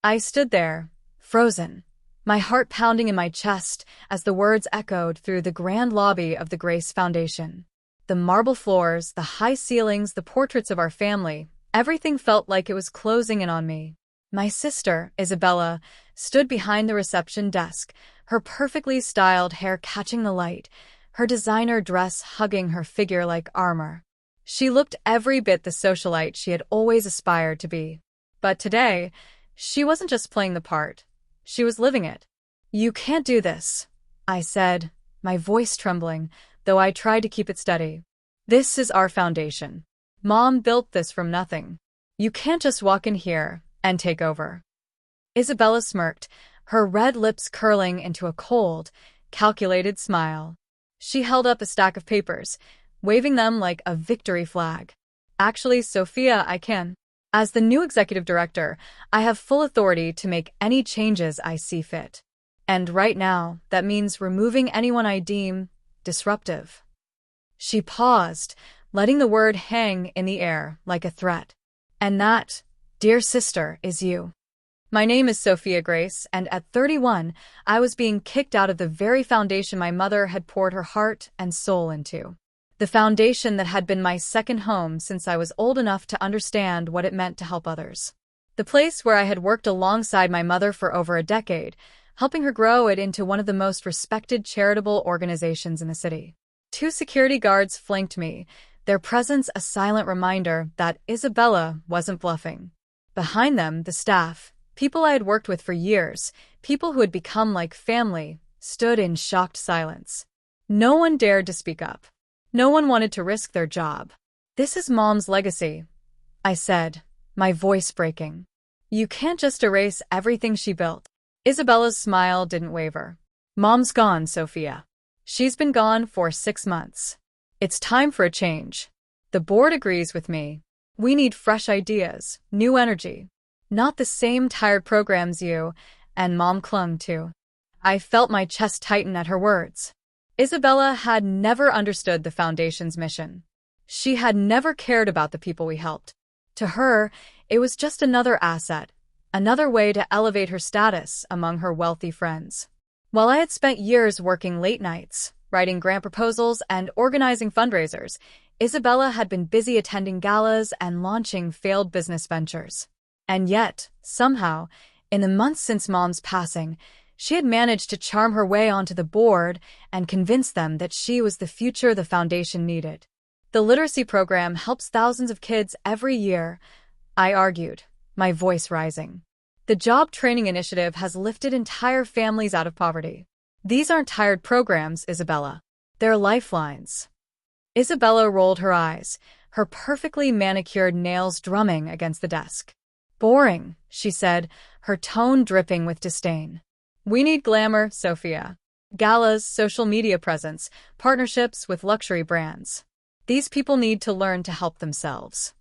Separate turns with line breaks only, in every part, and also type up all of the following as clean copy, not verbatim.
I stood there, frozen, my heart pounding in my chest as the words echoed through the grand lobby of the Grace Foundation. The marble floors, the high ceilings, the portraits of our family, everything felt like it was closing in on me. My sister, Isabella, stood behind the reception desk, her perfectly styled hair catching the light, her designer dress hugging her figure like armor. She looked every bit the socialite she had always aspired to be. But today, she wasn't just playing the part. She was living it. "You can't do this," I said, my voice trembling, though I tried to keep it steady. "This is our foundation. Mom built this from nothing. You can't just walk in here and take over." Isabella smirked, her red lips curling into a cold, calculated smile. She held up a stack of papers, waving them like a victory flag. "Actually, Sophia, I can. As the new executive director, I have full authority to make any changes I see fit. And right now, that means removing anyone I deem disruptive." She paused, letting the word hang in the air like a threat. "And that, dear sister, is you." My name is Sophia Grace, and at 31, I was being kicked out of the very foundation my mother had poured her heart and soul into. The foundation that had been my second home since I was old enough to understand what it meant to help others. The place where I had worked alongside my mother for over a decade, helping her grow it into one of the most respected charitable organizations in the city. 2 security guards flanked me, their presence a silent reminder that Isabella wasn't bluffing. Behind them, the staff, people I had worked with for years, people who had become like family, stood in shocked silence. No one dared to speak up. No one wanted to risk their job. "This is Mom's legacy," I said, my voice breaking. "You can't just erase everything she built." Isabella's smile didn't waver. "Mom's gone, Sophia. She's been gone for 6 months. It's time for a change. The board agrees with me. We need fresh ideas, new energy. Not the same tired programs you and Mom clung to." I felt my chest tighten at her words. Isabella had never understood the Foundation's mission. She had never cared about the people we helped. To her, it was just another asset, another way to elevate her status among her wealthy friends. While I had spent years working late nights, writing grant proposals, and organizing fundraisers, Isabella had been busy attending galas and launching failed business ventures. And yet, somehow, in the months since Mom's passing, she had managed to charm her way onto the board and convince them that she was the future the foundation needed. "The literacy program helps thousands of kids every year," I argued, my voice rising. "The job training initiative has lifted entire families out of poverty. These aren't tired programs, Isabella. They're lifelines." Isabella rolled her eyes, her perfectly manicured nails drumming against the desk. "Boring," she said, her tone dripping with disdain. "We need glamour, Sophia. Galas, social media presence, partnerships with luxury brands. These people need to learn to help themselves."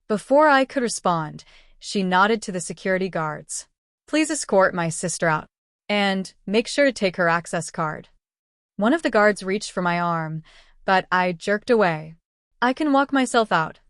Before I could respond, she nodded to the security guards. "Please escort my sister out. And make sure to take her access card." One of the guards reached for my arm, but I jerked away. "I can walk myself out,"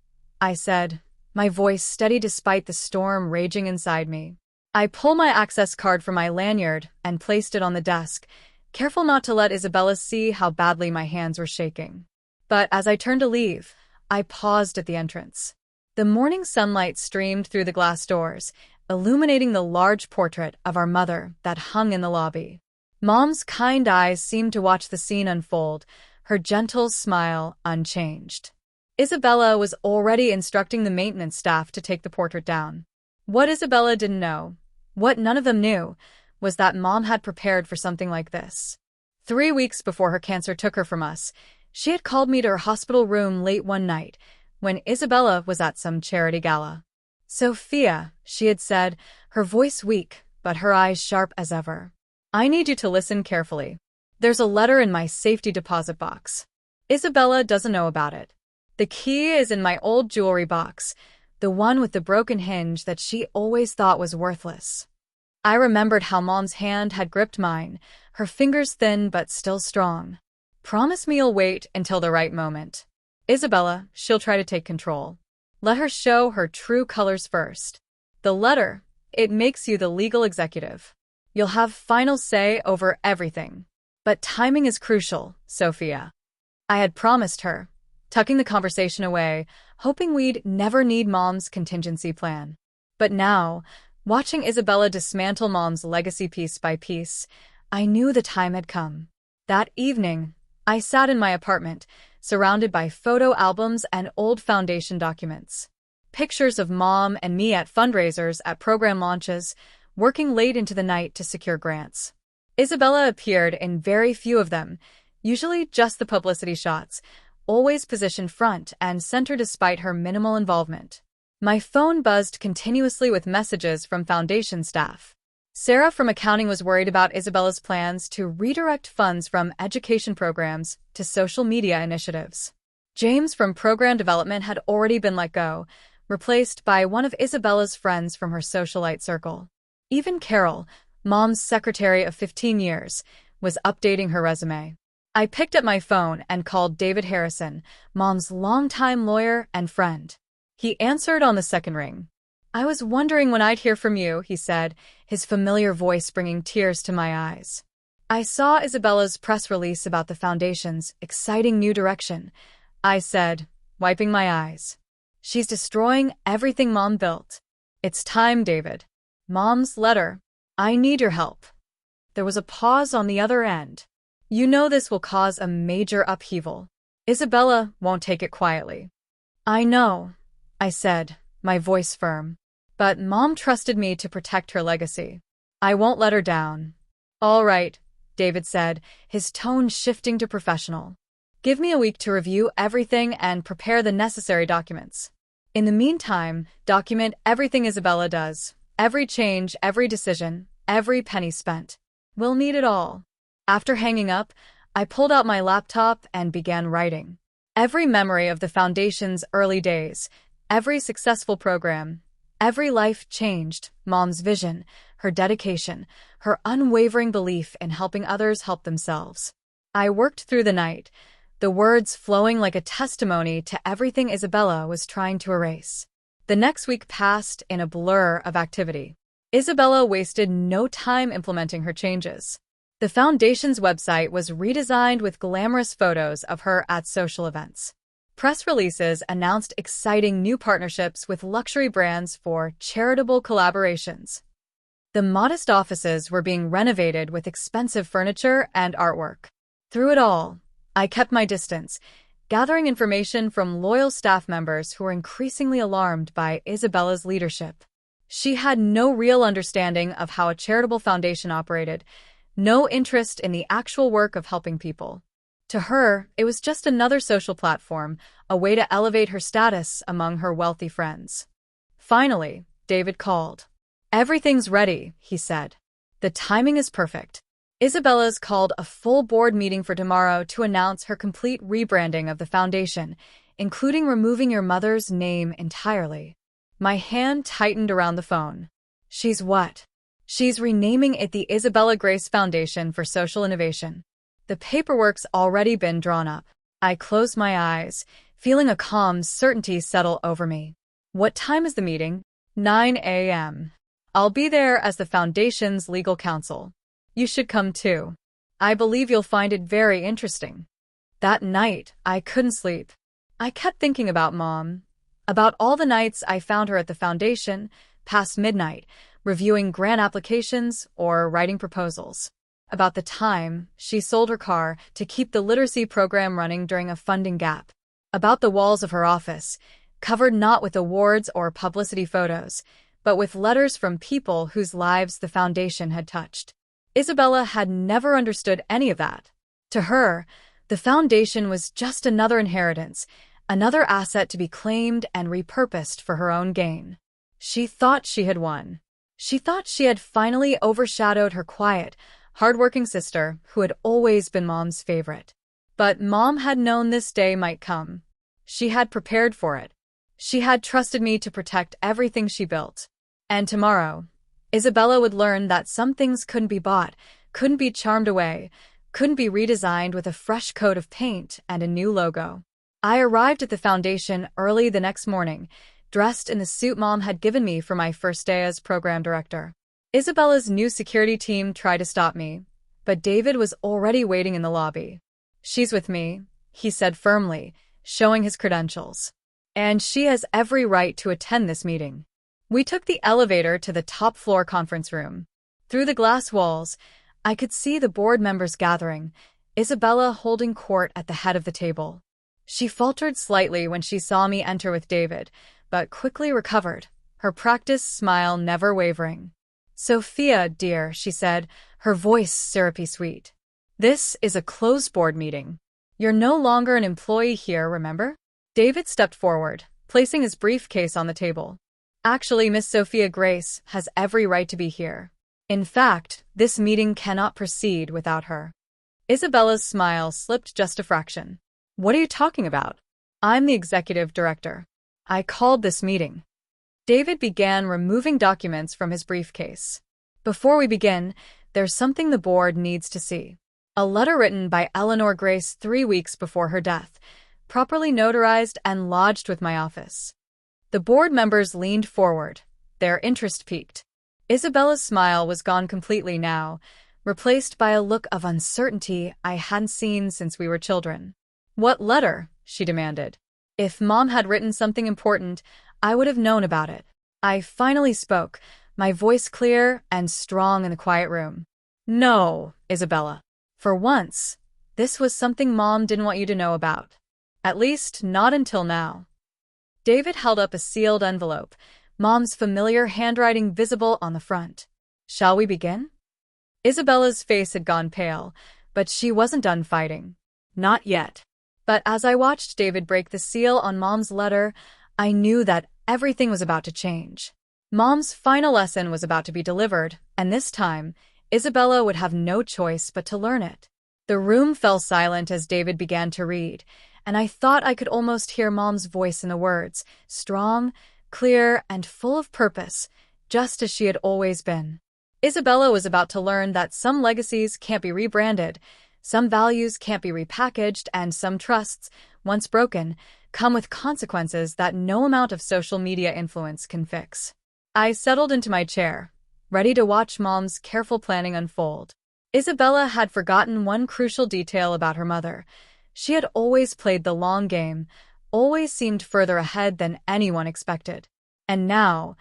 I said, my voice steady despite the storm raging inside me. I pulled my access card from my lanyard and placed it on the desk, careful not to let Isabella see how badly my hands were shaking. But as I turned to leave, I paused at the entrance. The morning sunlight streamed through the glass doors, illuminating the large portrait of our mother that hung in the lobby. Mom's kind eyes seemed to watch the scene unfold, her gentle smile unchanged. Isabella was already instructing the maintenance staff to take the portrait down. What Isabella didn't know, what none of them knew, was that Mom had prepared for something like this. 3 weeks before her cancer took her from us, she had called me to her hospital room late one night, when Isabella was at some charity gala. "Sophia," she had said, her voice weak, but her eyes sharp as ever. "I need you to listen carefully. There's a letter in my safety deposit box. Isabella doesn't know about it. The key is in my old jewelry box, the one with the broken hinge that she always thought was worthless." I remembered how Mom's hand had gripped mine, her fingers thin but still strong. "Promise me you'll wait until the right moment. Isabella, she'll try to take control. Let her show her true colors first." The letter, It makes you the legal executive. You'll have final say over everything. But timing is crucial, Sophia. I had promised her, tucking the conversation away, hoping we'd never need Mom's contingency plan. But now, watching Isabella dismantle Mom's legacy piece by piece, I knew the time had come. That evening, I sat in my apartment, surrounded by photo albums and old foundation documents. Pictures of Mom and me at fundraisers, at program launches, working late into the night to secure grants. Isabella appeared in very few of them, usually just the publicity shots, always positioned front and center despite her minimal involvement. My phone buzzed continuously with messages from foundation staff. Sarah from accounting was worried about Isabella's plans to redirect funds from education programs to social media initiatives. James from program development had already been let go, replaced by one of Isabella's friends from her socialite circle. Even Carol, Mom's secretary of 15 years, was updating her resume. I picked up my phone and called David Harrison, Mom's longtime lawyer and friend. He answered on the second ring. "I was wondering when I'd hear from you," he said, his familiar voice bringing tears to my eyes. "I saw Isabella's press release about the foundation's exciting new direction," I said, wiping my eyes. "She's destroying everything Mom built." "It's time, David. Mom's letter. I need your help." There was a pause on the other end. "You know this will cause a major upheaval. Isabella won't take it quietly." "I know," I said, my voice firm. "But Mom trusted me to protect her legacy. I won't let her down." "All right," David said, his tone shifting to professional. "Give me a week to review everything and prepare the necessary documents. In the meantime, document everything Isabella does. Every change, every decision, every penny spent. We'll need it all." After hanging up, I pulled out my laptop and began writing. Every memory of the foundation's early days, every successful program, every life changed, Mom's vision, her dedication, her unwavering belief in helping others help themselves. I worked through the night, the words flowing like a testimony to everything Isabella was trying to erase. The next week passed in a blur of activity. Isabella wasted no time implementing her changes. The foundation's website was redesigned with glamorous photos of her at social events. Press releases announced exciting new partnerships with luxury brands for charitable collaborations. The modest offices were being renovated with expensive furniture and artwork. Through it all, I kept my distance, gathering information from loyal staff members who were increasingly alarmed by Isabella's leadership. She had no real understanding of how a charitable foundation operated, no interest in the actual work of helping people. To her, it was just another social platform, a way to elevate her status among her wealthy friends. Finally, David called. "Everything's ready," he said. "The timing is perfect. Isabella's called a full board meeting for tomorrow to announce her complete rebranding of the foundation, including removing your mother's name entirely." My hand tightened around the phone. "She's what?" "She's renaming it the Isabella Grace Foundation for Social Innovation. The paperwork's already been drawn up." I closed my eyes, feeling a calm certainty settle over me. "What time is the meeting?" 9 a.m. "I'll be there as the foundation's legal counsel. You should come too. I believe you'll find it very interesting." That night, I couldn't sleep. I kept thinking about Mom, about all the nights I found her at the foundation, past midnight, reviewing grant applications or writing proposals. About the time she sold her car to keep the literacy program running during a funding gap. About the walls of her office, covered not with awards or publicity photos, but with letters from people whose lives the foundation had touched. Isabella had never understood any of that. To her, the foundation was just another inheritance, another asset to be claimed and repurposed for her own gain. She thought she had won. She thought she had finally overshadowed her quiet, hardworking sister who had always been Mom's favorite. But Mom had known this day might come. She had prepared for it. She had trusted me to protect everything she built. And tomorrow, Isabella would learn that some things couldn't be bought, couldn't be charmed away, couldn't be redesigned with a fresh coat of paint and a new logo. I arrived at the foundation early the next morning, dressed in the suit Mom had given me for my first day as program director. Isabella's new security team tried to stop me, but David was already waiting in the lobby. "She's with me," he said firmly, showing his credentials. "And she has every right to attend this meeting." We took the elevator to the top-floor conference room. Through the glass walls, I could see the board members gathering, Isabella holding court at the head of the table. She faltered slightly when she saw me enter with David, but quickly recovered, her practiced smile never wavering. "Sophia, dear," she said, her voice syrupy sweet. "This is a closed board meeting. You're no longer an employee here, remember?" David stepped forward, placing his briefcase on the table. "Actually, Miss Sophia Grace has every right to be here. In fact, this meeting cannot proceed without her." Isabella's smile slipped just a fraction. "What are you talking about? I'm the executive director. I called this meeting." David began removing documents from his briefcase. "Before we begin, there's something the board needs to see. A letter written by Eleanor Grace 3 weeks before her death, properly notarized and lodged with my office." The board members leaned forward, their interest piqued. Isabella's smile was gone completely now, replaced by a look of uncertainty I hadn't seen since we were children. "What letter?" she demanded. "If Mom had written something important, I would have known about it." I finally spoke, my voice clear and strong in the quiet room. "No, Isabella. For once, this was something Mom didn't want you to know about. At least, not until now." David held up a sealed envelope, Mom's familiar handwriting visible on the front. "Shall we begin?" Isabella's face had gone pale, but she wasn't done fighting. Not yet. But as I watched David break the seal on Mom's letter, I knew that everything was about to change. Mom's final lesson was about to be delivered, and this time, Isabella would have no choice but to learn it. The room fell silent as David began to read, and I thought I could almost hear Mom's voice in the words, strong, clear, and full of purpose, just as she had always been. Isabella was about to learn that some legacies can't be rebranded, some values can't be repackaged, and some trusts, once broken, come with consequences that no amount of social media influence can fix. I settled into my chair, ready to watch Mom's careful planning unfold. Isabella had forgotten one crucial detail about her mother. She had always played the long game, always seemed further ahead than anyone expected. And now,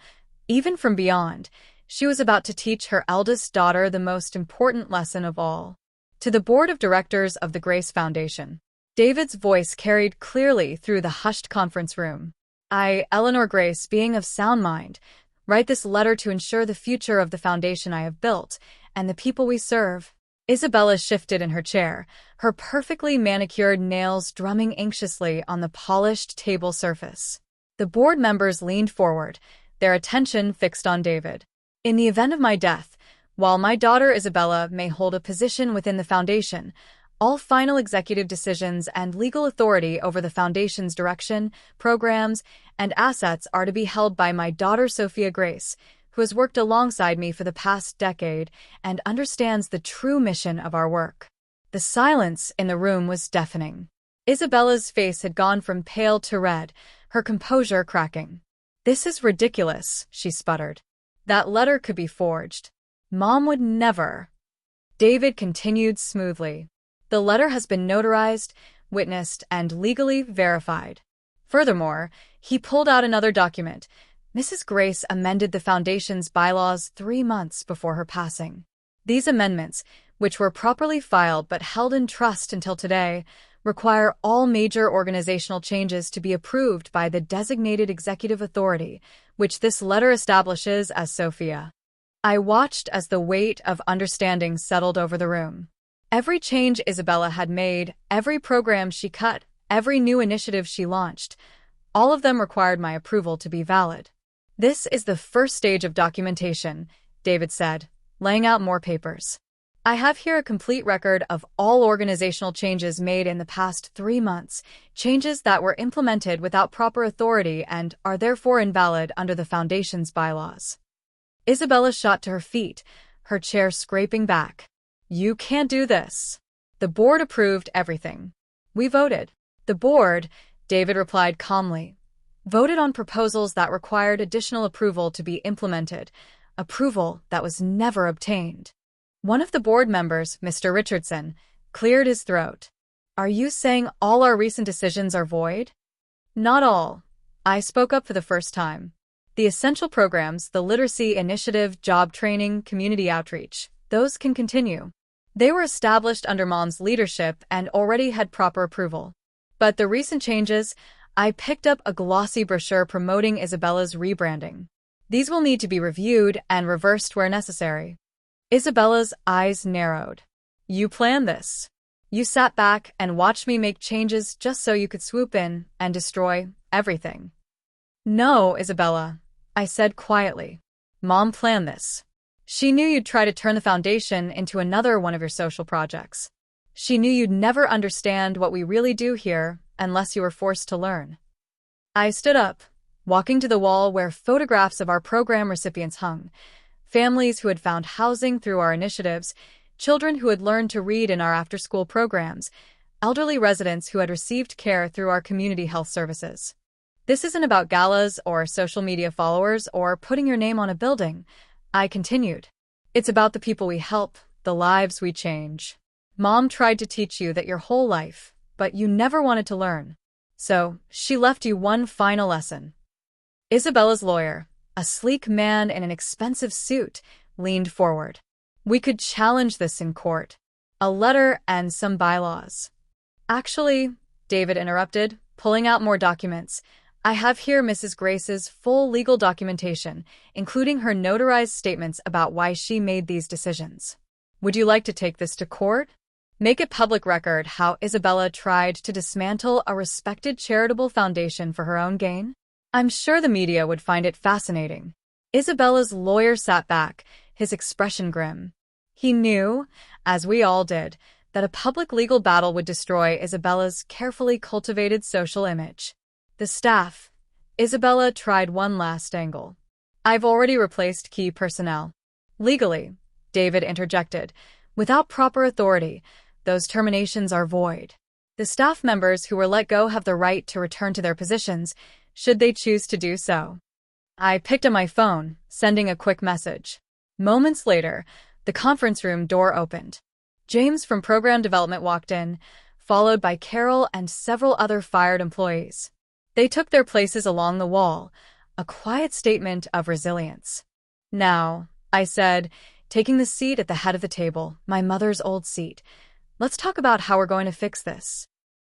even from beyond, she was about to teach her eldest daughter the most important lesson of all. To the board of directors of the Grace Foundation, David's voice carried clearly through the hushed conference room. "I, Eleanor Grace, being of sound mind, write this letter to ensure the future of the foundation I have built and the people we serve." Isabella shifted in her chair, her perfectly manicured nails drumming anxiously on the polished table surface. The board members leaned forward, their attention fixed on David. "In the event of my death, while my daughter Isabella may hold a position within the foundation, all final executive decisions and legal authority over the foundation's direction, programs, and assets are to be held by my daughter Sophia Grace, who has worked alongside me for the past decade and understands the true mission of our work." The silence in the room was deafening. Isabella's face had gone from pale to red, her composure cracking. "This is ridiculous," she sputtered. "That letter could be forged. Mom would never." David continued smoothly. "The letter has been notarized, witnessed, and legally verified." Furthermore, he pulled out another document. Mrs. Grace amended the foundation's bylaws 3 months before her passing. These amendments, which were properly filed but held in trust until today, require all major organizational changes to be approved by the designated executive authority, which this letter establishes as Sophia. I watched as the weight of understanding settled over the room. Every change Isabella had made, every program she cut, every new initiative she launched, all of them required my approval to be valid. "This is the first stage of documentation," David said, laying out more papers. "I have here a complete record of all organizational changes made in the past 3 months, changes that were implemented without proper authority and are therefore invalid under the Foundation's bylaws." Isabella shot to her feet, her chair scraping back. "You can't do this." "The board approved everything. We voted." "The board," David replied calmly, voted on proposals that required additional approval to be implemented, approval that was never obtained. One of the board members, Mr. Richardson, cleared his throat. Are you saying all our recent decisions are void? Not all. I spoke up for the first time. The essential programs, the literacy initiative, job training, community outreach, those can continue. They were established under Mom's leadership and already had proper approval. But the recent changes, I picked up a glossy brochure promoting Isabella's rebranding. These will need to be reviewed and reversed where necessary. Isabella's eyes narrowed. You planned this. You sat back and watched me make changes just so you could swoop in and destroy everything. No, Isabella, I said quietly. Mom planned this. She knew you'd try to turn the foundation into another one of your social projects. She knew you'd never understand what we really do here unless you were forced to learn. I stood up, walking to the wall where photographs of our program recipients hung. Families who had found housing through our initiatives, children who had learned to read in our after-school programs, elderly residents who had received care through our community health services. This isn't about galas or social media followers or putting your name on a building, I continued. It's about the people we help, the lives we change. Mom tried to teach you that your whole life, but you never wanted to learn. So, she left you one final lesson. Isabella's lawyer, a sleek man in an expensive suit, leaned forward. We could challenge this in court. A letter and some bylaws. Actually, David interrupted, pulling out more documents. I have here Mrs. Grace's full legal documentation, including her notarized statements about why she made these decisions. Would you like to take this to court? Make it public record how Isabella tried to dismantle a respected charitable foundation for her own gain? I'm sure the media would find it fascinating. Isabella's lawyer sat back, his expression grim. He knew, as we all did, that a public legal battle would destroy Isabella's carefully cultivated social image. The staff. Isabella tried one last angle. I've already replaced key personnel. Legally, David interjected, without proper authority, those terminations are void. The staff members who were let go have the right to return to their positions, should they choose to do so. I picked up my phone, sending a quick message. Moments later, the conference room door opened. James from Program Development walked in, followed by Carol and several other fired employees. They took their places along the wall, a quiet statement of resilience. Now, I said, taking the seat at the head of the table, my mother's old seat, let's talk about how we're going to fix this.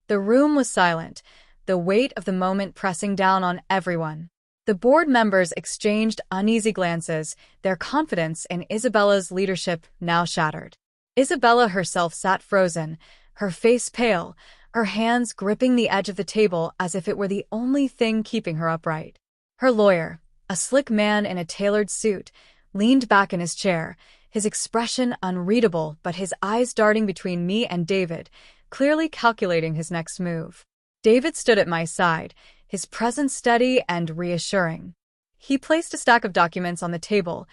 The room was silent, the weight of the moment pressing down on everyone. The board members exchanged uneasy glances, their confidence in Isabella's leadership now shattered. Isabella herself sat frozen, her face pale, her hands gripping the edge of the table as if it were the only thing keeping her upright. Her lawyer, a slick man in a tailored suit, leaned back in his chair, his expression unreadable but his eyes darting between me and David, clearly calculating his next move. David stood at my side, his presence steady and reassuring. He placed a stack of documents on the table,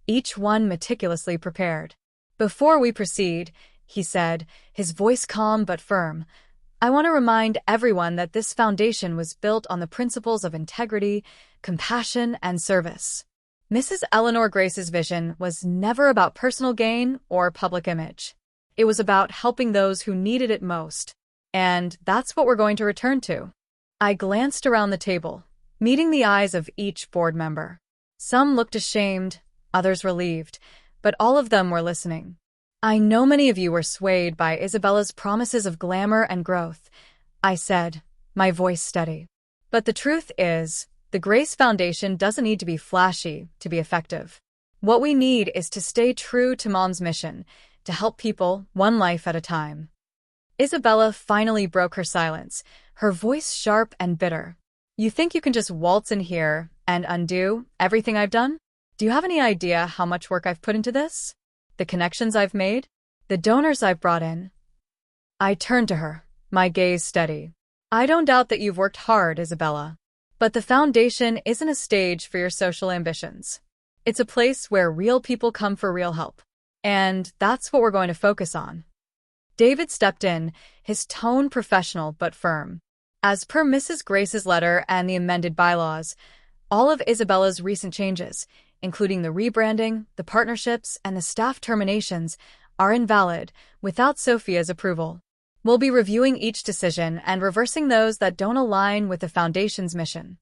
each one meticulously prepared. Before we proceed, he said, his voice calm but firm, I want to remind everyone that this foundation was built on the principles of integrity, compassion, and service. Mrs. Eleanor Grace's vision was never about personal gain or public image. It was about helping those who needed it most. And that's what we're going to return to. I glanced around the table, meeting the eyes of each board member. Some looked ashamed, others relieved, but all of them were listening. I know many of you were swayed by Isabella's promises of glamour and growth, I said, my voice steady. But the truth is, the Grace Foundation doesn't need to be flashy to be effective. What we need is to stay true to Mom's mission, to help people one life at a time. Isabella finally broke her silence, her voice sharp and bitter. You think you can just waltz in here and undo everything I've done? Do you have any idea how much work I've put into this? The connections I've made? The donors I've brought in? I turned to her, my gaze steady. I don't doubt that you've worked hard, Isabella. But the foundation isn't a stage for your social ambitions. It's a place where real people come for real help. And that's what we're going to focus on. David stepped in, his tone professional but firm. As per Mrs. Grace's letter and the amended bylaws, all of Isabella's recent changes, including the rebranding, the partnerships, and the staff terminations, are invalid without Sophia's approval. We'll be reviewing each decision and reversing those that don't align with the Foundation's mission.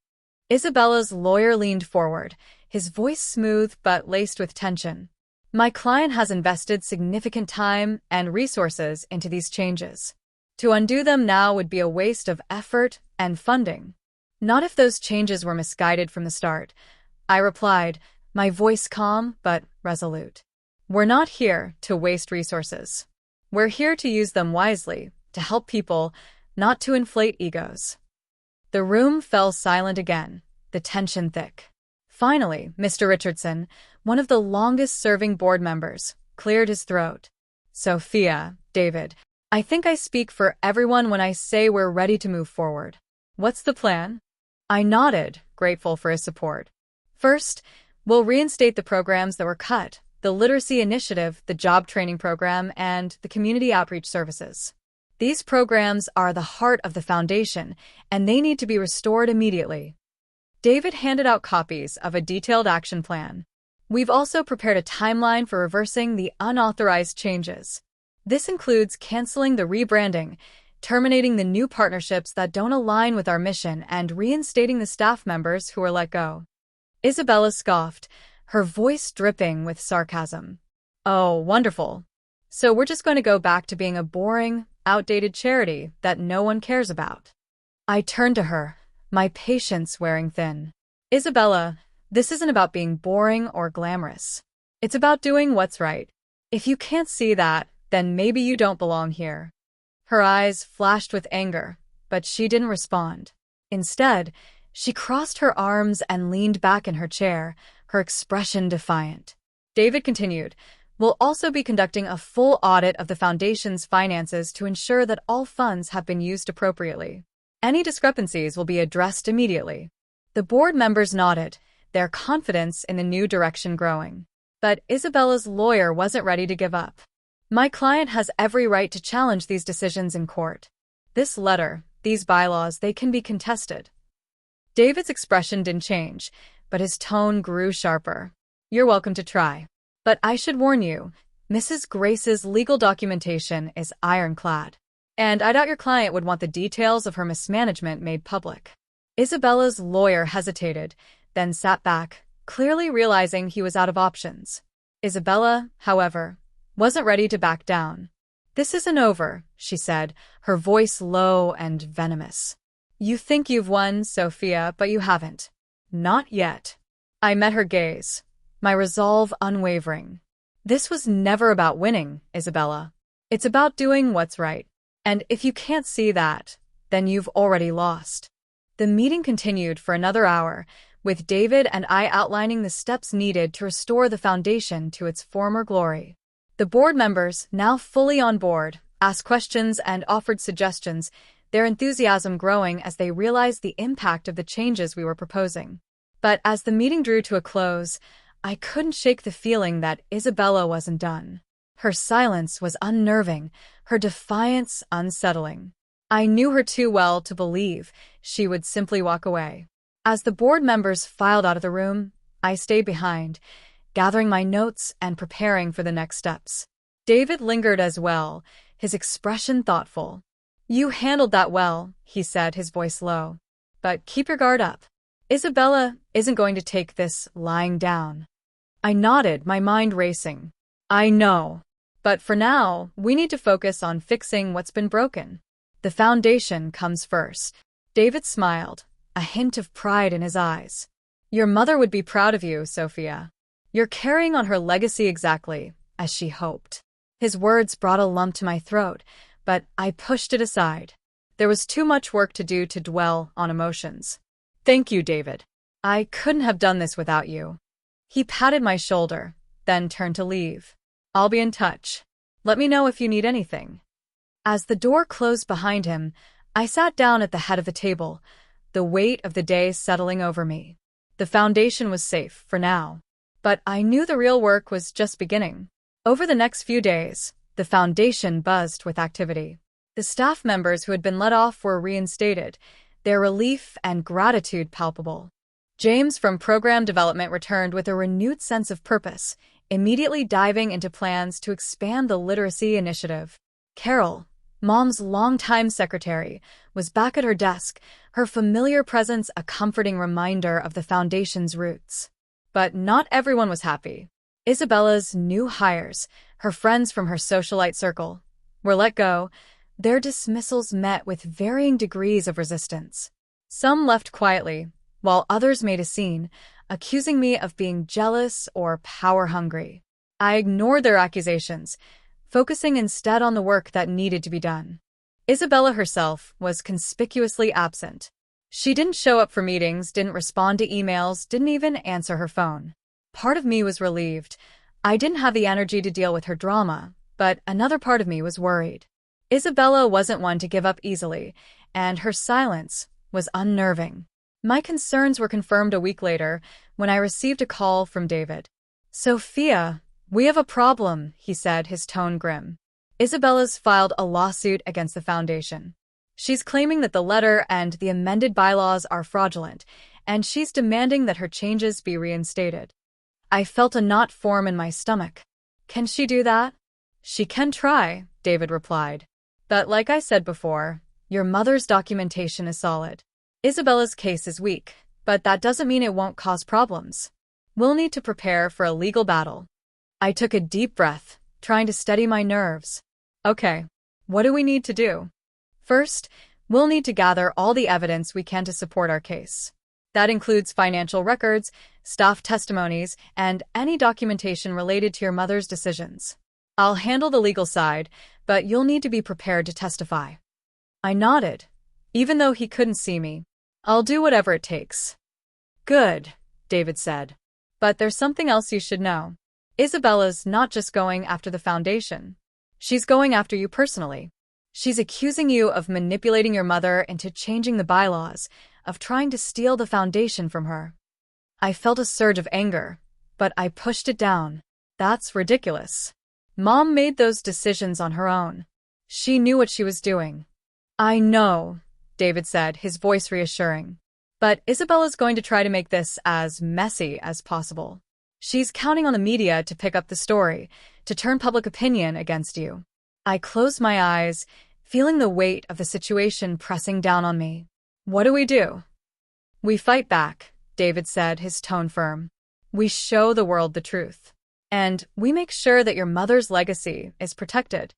Isabella's lawyer leaned forward, his voice smooth but laced with tension. My client has invested significant time and resources into these changes. To undo them now would be a waste of effort and funding. Not if those changes were misguided from the start, I replied, my voice calm but resolute. We're not here to waste resources. We're here to use them wisely, to help people, not to inflate egos. The room fell silent again, the tension thick. Finally, Mr. Richardson, one of the longest-serving board members, cleared his throat. Sophia, David, I think I speak for everyone when I say we're ready to move forward. What's the plan? I nodded, grateful for his support. First, we'll reinstate the programs that were cut, the literacy initiative, the job training program, and the community outreach services. These programs are the heart of the Foundation, and they need to be restored immediately. David handed out copies of a detailed action plan. We've also prepared a timeline for reversing the unauthorized changes. This includes canceling the rebranding, terminating the new partnerships that don't align with our mission, and reinstating the staff members who were let go. Isabella scoffed, her voice dripping with sarcasm. Oh, wonderful. So we're just going to go back to being a boring, outdated charity that no one cares about. I turned to her, my patience wearing thin. Isabella, this isn't about being boring or glamorous. It's about doing what's right. If you can't see that, then maybe you don't belong here. Her eyes flashed with anger, but she didn't respond. Instead, she crossed her arms and leaned back in her chair, her expression defiant. David continued, we'll also be conducting a full audit of the Foundation's finances to ensure that all funds have been used appropriately. Any discrepancies will be addressed immediately. The board members nodded, their confidence in the new direction growing. But Isabella's lawyer wasn't ready to give up. My client has every right to challenge these decisions in court. This letter, these bylaws, they can be contested. David's expression didn't change, but his tone grew sharper. You're welcome to try. But I should warn you, Mrs. Grace's legal documentation is ironclad. And I doubt your client would want the details of her mismanagement made public. Isabella's lawyer hesitated, then sat back, clearly realizing he was out of options. Isabella, however, wasn't ready to back down. This isn't over, she said, her voice low and venomous. You think you've won, Sophia, but you haven't. Not yet. I met her gaze, my resolve unwavering. This was never about winning, Isabella. It's about doing what's right. And if you can't see that, then you've already lost. The meeting continued for another hour, with David and I outlining the steps needed to restore the Foundation to its former glory. The board members, now fully on board, asked questions and offered suggestions, their enthusiasm growing as they realized the impact of the changes we were proposing. But as the meeting drew to a close, I couldn't shake the feeling that Isabella wasn't done. Her silence was unnerving, her defiance unsettling. I knew her too well to believe she would simply walk away. As the board members filed out of the room, I stayed behind, gathering my notes and preparing for the next steps. David lingered as well, his expression thoughtful. You handled that well, he said, his voice low. But keep your guard up. Isabella isn't going to take this lying down. I nodded, my mind racing. I know. But for now, we need to focus on fixing what's been broken. The Foundation comes first. David smiled, a hint of pride in his eyes. Your mother would be proud of you, Sophia. You're carrying on her legacy exactly as she hoped. His words brought a lump to my throat, but I pushed it aside. There was too much work to do to dwell on emotions. Thank you, David. I couldn't have done this without you. He patted my shoulder, then turned to leave. I'll be in touch. Let me know if you need anything. As the door closed behind him, I sat down at the head of the table, the weight of the day settling over me. The Foundation was safe for now. But I knew the real work was just beginning. Over the next few days, the Foundation buzzed with activity. The staff members who had been let off were reinstated, their relief and gratitude palpable. James from program development returned with a renewed sense of purpose, immediately diving into plans to expand the literacy initiative. Carol, Mom's longtime secretary, was back at her desk, her familiar presence a comforting reminder of the foundation's roots. But not everyone was happy. Isabella's new hires, her friends from her socialite circle, were let go. Their dismissals met with varying degrees of resistance. Some left quietly, while others made a scene, accusing me of being jealous or power-hungry. I ignored their accusations, focusing instead on the work that needed to be done. Isabella herself was conspicuously absent. She didn't show up for meetings, didn't respond to emails, didn't even answer her phone. Part of me was relieved. I didn't have the energy to deal with her drama, but another part of me was worried. Isabella wasn't one to give up easily, and her silence was unnerving. My concerns were confirmed a week later when I received a call from David. "Sophia, we have a problem," he said, his tone grim. "Isabella's filed a lawsuit against the foundation. She's claiming that the letter and the amended bylaws are fraudulent, and she's demanding that her changes be reinstated." I felt a knot form in my stomach. "Can she do that?" "She can try," David replied. "But like I said before, your mother's documentation is solid. Isabella's case is weak, but that doesn't mean it won't cause problems. We'll need to prepare for a legal battle." I took a deep breath, trying to steady my nerves. "Okay, what do we need to do?" "First, we'll need to gather all the evidence we can to support our case. That includes financial records, staff testimonies, and any documentation related to your mother's decisions. I'll handle the legal side, but you'll need to be prepared to testify." I nodded, even though he couldn't see me. "I'll do whatever it takes." "Good," David said. "But there's something else you should know. Isabella's not just going after the foundation. She's going after you personally. She's accusing you of manipulating your mother into changing the bylaws, of trying to steal the foundation from her." I felt a surge of anger, but I pushed it down. That's ridiculous. Mom made those decisions on her own. She knew what she was doing. "I know," David said, his voice reassuring. "But Isabella's going to try to make this as messy as possible. She's counting on the media to pick up the story, to turn public opinion against you." I closed my eyes, feeling the weight of the situation pressing down on me. "What do we do?" "We fight back," David said, his tone firm. "We show the world the truth. And we make sure that your mother's legacy is protected."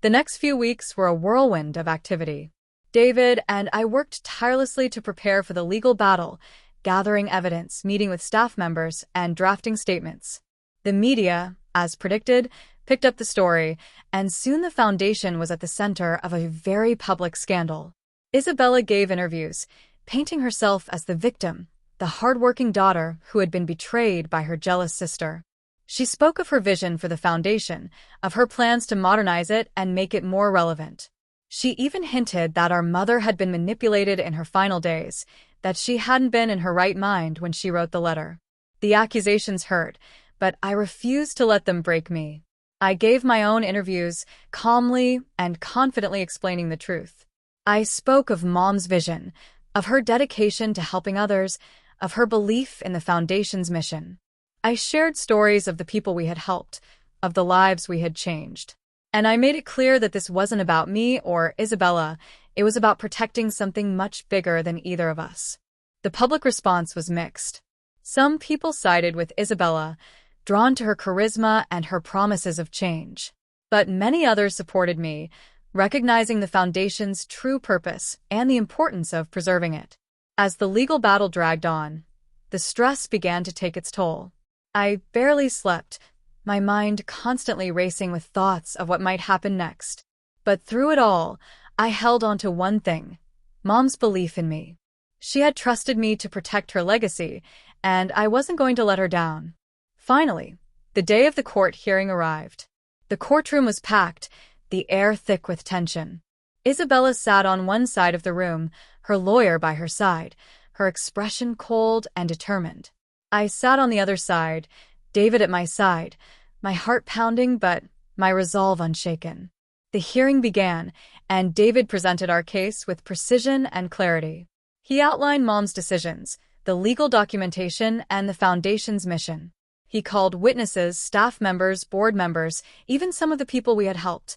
The next few weeks were a whirlwind of activity. David and I worked tirelessly to prepare for the legal battle, gathering evidence, meeting with staff members, and drafting statements. The media, as predicted, picked up the story, and soon the foundation was at the center of a very public scandal. Isabella gave interviews, painting herself as the victim, the hardworking daughter who had been betrayed by her jealous sister. She spoke of her vision for the foundation, of her plans to modernize it and make it more relevant. She even hinted that our mother had been manipulated in her final days, that she hadn't been in her right mind when she wrote the letter. The accusations hurt, but I refused to let them break me. I gave my own interviews, calmly and confidently explaining the truth. I spoke of Mom's vision, of her dedication to helping others, of her belief in the foundation's mission. I shared stories of the people we had helped, of the lives we had changed. And I made it clear that this wasn't about me or Isabella, it was about protecting something much bigger than either of us. The public response was mixed. Some people sided with Isabella, drawn to her charisma and her promises of change. But many others supported me, recognizing the foundation's true purpose and the importance of preserving it. As the legal battle dragged on, the stress began to take its toll. I barely slept, my mind constantly racing with thoughts of what might happen next. But through it all, I held on to one thing: Mom's belief in me. She had trusted me to protect her legacy, and I wasn't going to let her down. Finally, the day of the court hearing arrived. The courtroom was packed, the air thick with tension. Isabella sat on one side of the room, her lawyer by her side, her expression cold and determined. I sat on the other side, David at my side, my heart pounding but my resolve unshaken. The hearing began, and David presented our case with precision and clarity. He outlined Mom's decisions, the legal documentation, and the Foundation's mission. He called witnesses, staff members, board members, even some of the people we had helped,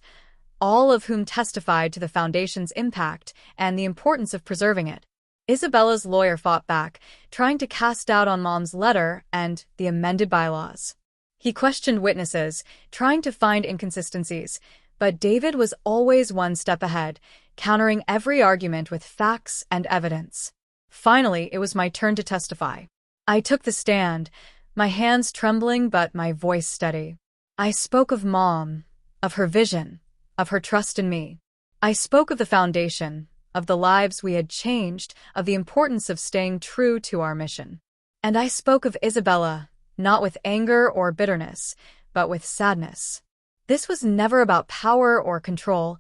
all of whom testified to the Foundation's impact and the importance of preserving it. Isabella's lawyer fought back, trying to cast doubt on Mom's letter and the amended bylaws. He questioned witnesses, trying to find inconsistencies, but David was always one step ahead, countering every argument with facts and evidence. Finally, it was my turn to testify. I took the stand, my hands trembling but my voice steady. I spoke of Mom, of her vision, of her trust in me. I spoke of the Foundation, of the lives we had changed, of the importance of staying true to our mission. And I spoke of Isabella, not with anger or bitterness, but with sadness. This was never about power or control,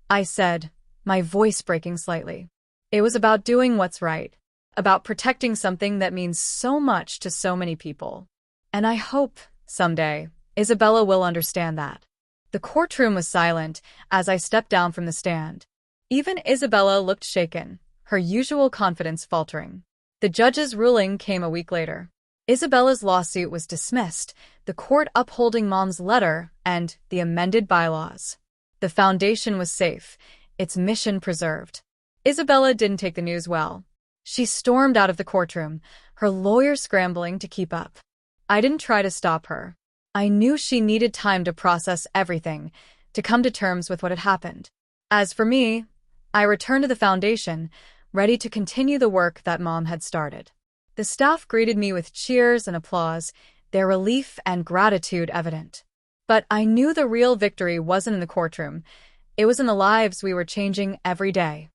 I said, my voice breaking slightly. It was about doing what's right, about protecting something that means so much to so many people. And I hope, someday, Isabella will understand that. The courtroom was silent as I stepped down from the stand. Even Isabella looked shaken, her usual confidence faltering. The judge's ruling came a week later. Isabella's lawsuit was dismissed, the court upholding Mom's letter and the amended bylaws. The Foundation was safe, its mission preserved. Isabella didn't take the news well. She stormed out of the courtroom, her lawyer scrambling to keep up. I didn't try to stop her. I knew she needed time to process everything, to come to terms with what had happened. As for me, I returned to the Foundation, ready to continue the work that Mom had started. The staff greeted me with cheers and applause, their relief and gratitude evident. But I knew the real victory wasn't in the courtroom. It was in the lives we were changing every day.